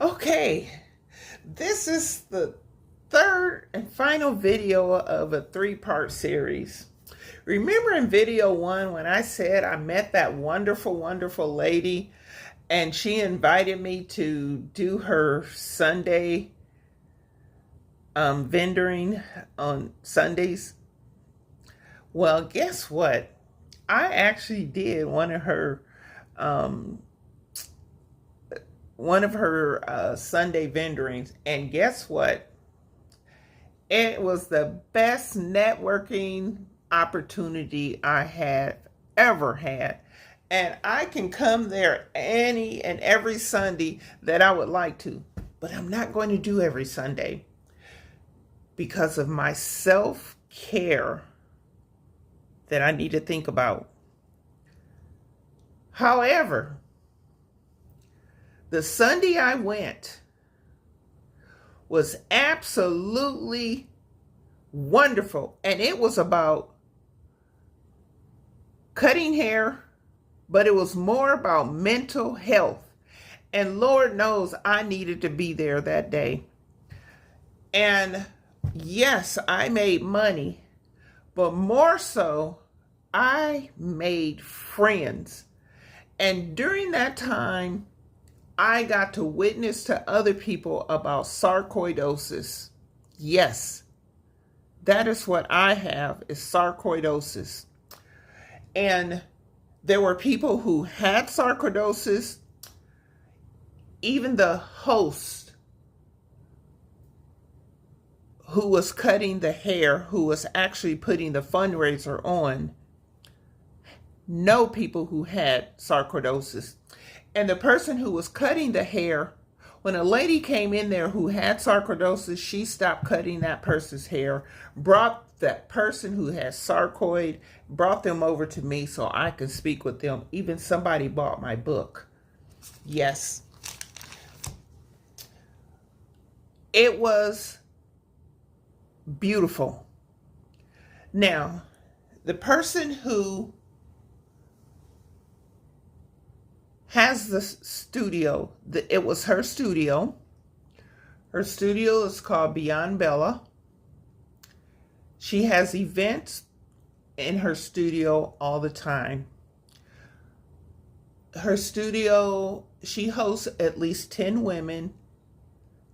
Okay, this is the third and final video of a three-part series. Remember in video one when I said I met that wonderful, wonderful lady and she invited me to do her Sunday vendoring on Sundays? Well, guess what? I actually did um, one of her Sunday vendorings, and guess what? It was the best networking opportunity I have ever had. And I can come there any and every Sunday that I would like to, but I'm not going to do every Sunday because of my self-care that I need to think about. However, the Sunday I went was absolutely wonderful. And it was about cutting hair, but it was more about mental health. And Lord knows I needed to be there that day. And yes, I made money, but more so, I made friends. And during that time, I got to witness to other people about sarcoidosis. Yes, that is what I have, is sarcoidosis. And there were people who had sarcoidosis. Even the host who was cutting the hair, who was actually putting the fundraiser on, know people who had sarcoidosis. And the person who was cutting the hair, when a lady came in there who had sarcoidosis, she stopped cutting that person's hair, brought that person who had sarcoid, brought them over to me so I could speak with them. Even somebody bought my book. Yes. It was beautiful. Now, the person who has the studio, it was her studio. Her studio is called Beyond Bella. She has events in her studio all the time. Her studio, she hosts at least 10 women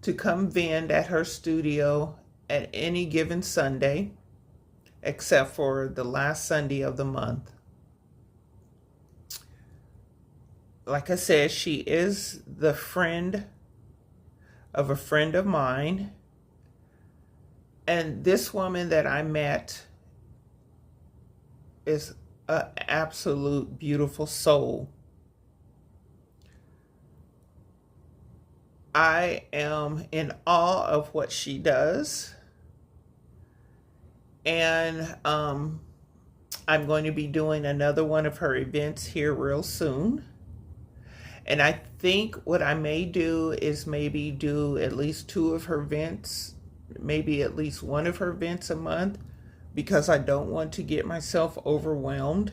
to come vend at her studio at any given Sunday, except for the last Sunday of the month. Like I said, she is the friend of a friend of mine. And this woman that I met is an absolute beautiful soul. I am in awe of what she does. And I'm going to be doing another one of her events here real soon. And I think what I may do is maybe do at least 2 of her events, maybe at least 1 of her events a month, because I don't want to get myself overwhelmed.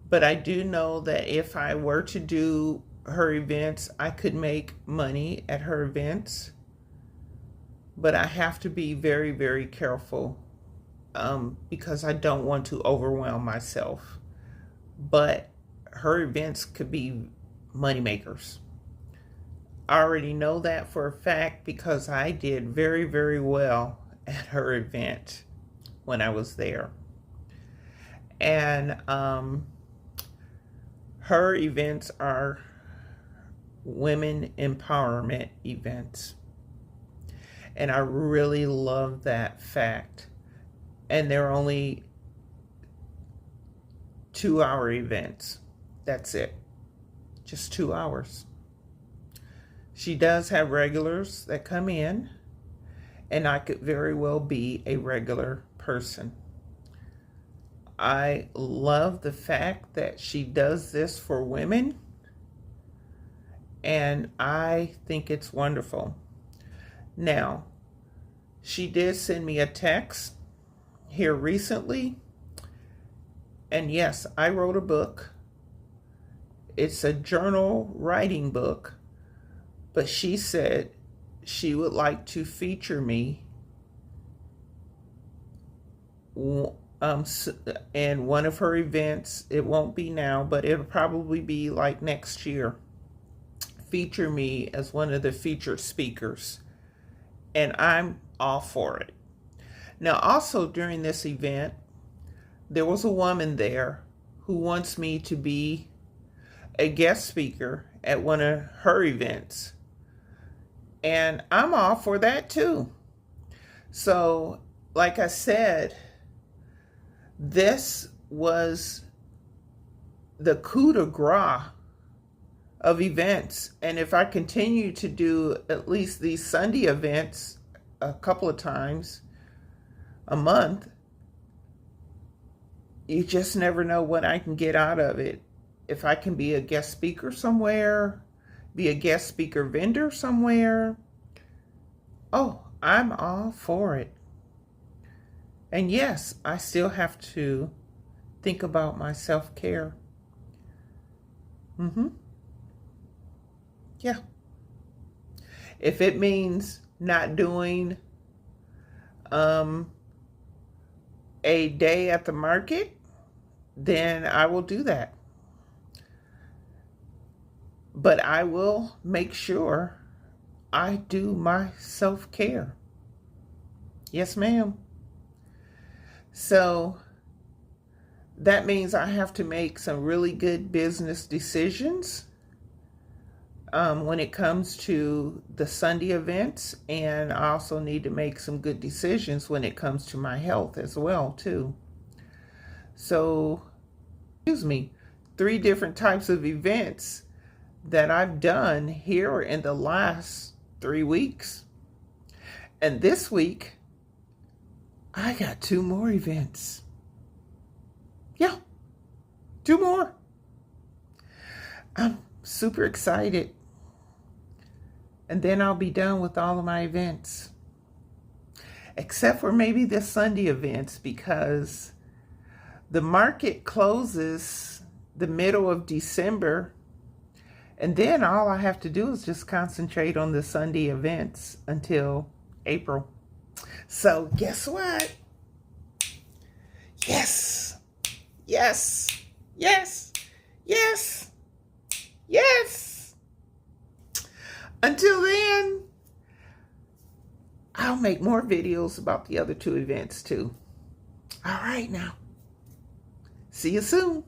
But I do know that if I were to do her events, I could make money at her events. But I have to be very, very careful because I don't want to overwhelm myself. But her events could be money makers. I already know that for a fact because I did very, very well at her event when I was there. And her events are women empowerment events. And I really love that fact. And they're only 2-hour events. That's it. Just 2 hours. She does have regulars that come in, and I could very well be a regular person. I love the fact that she does this for women, and I think it's wonderful. Now, she did send me a text here recently, and yes, I wrote a book. It's a journal writing book, But she said she would like to feature me in one of her events. It won't be now, but it'll probably be like next year. Feature me as one of the featured speakers. And I'm all for it. Now, also during this event, there was a woman there who wants me to be a guest speaker at one of her events. And I'm all for that too. So, like I said, this was the coup de grace of events. And if I continue to do at least these Sunday events a couple of times a month, you just never know what I can get out of it. If I can be a guest speaker somewhere, be a guest speaker vendor somewhere, oh, I'm all for it. And yes, I still have to think about my self-care. Yeah. If it means not doing a day at the market, then I will do that. But I will make sure I do my self-care. Yes, ma'am. So that means I have to make some really good business decisions when it comes to the Sunday events, and I also need to make some good decisions when it comes to my health as well too. So, 3 different types of events that I've done here in the last 3 weeks. And this week, I got 2 more events. Yeah, 2 more. I'm super excited. And then I'll be done with all of my events. Except for maybe the Sunday events, because the market closes the middle of December. And then all I have to do is just concentrate on the Sunday events until April. So guess what? Yes, yes, yes, yes, yes. Until then, I'll make more videos about the other 2 events too. All right now. See you soon.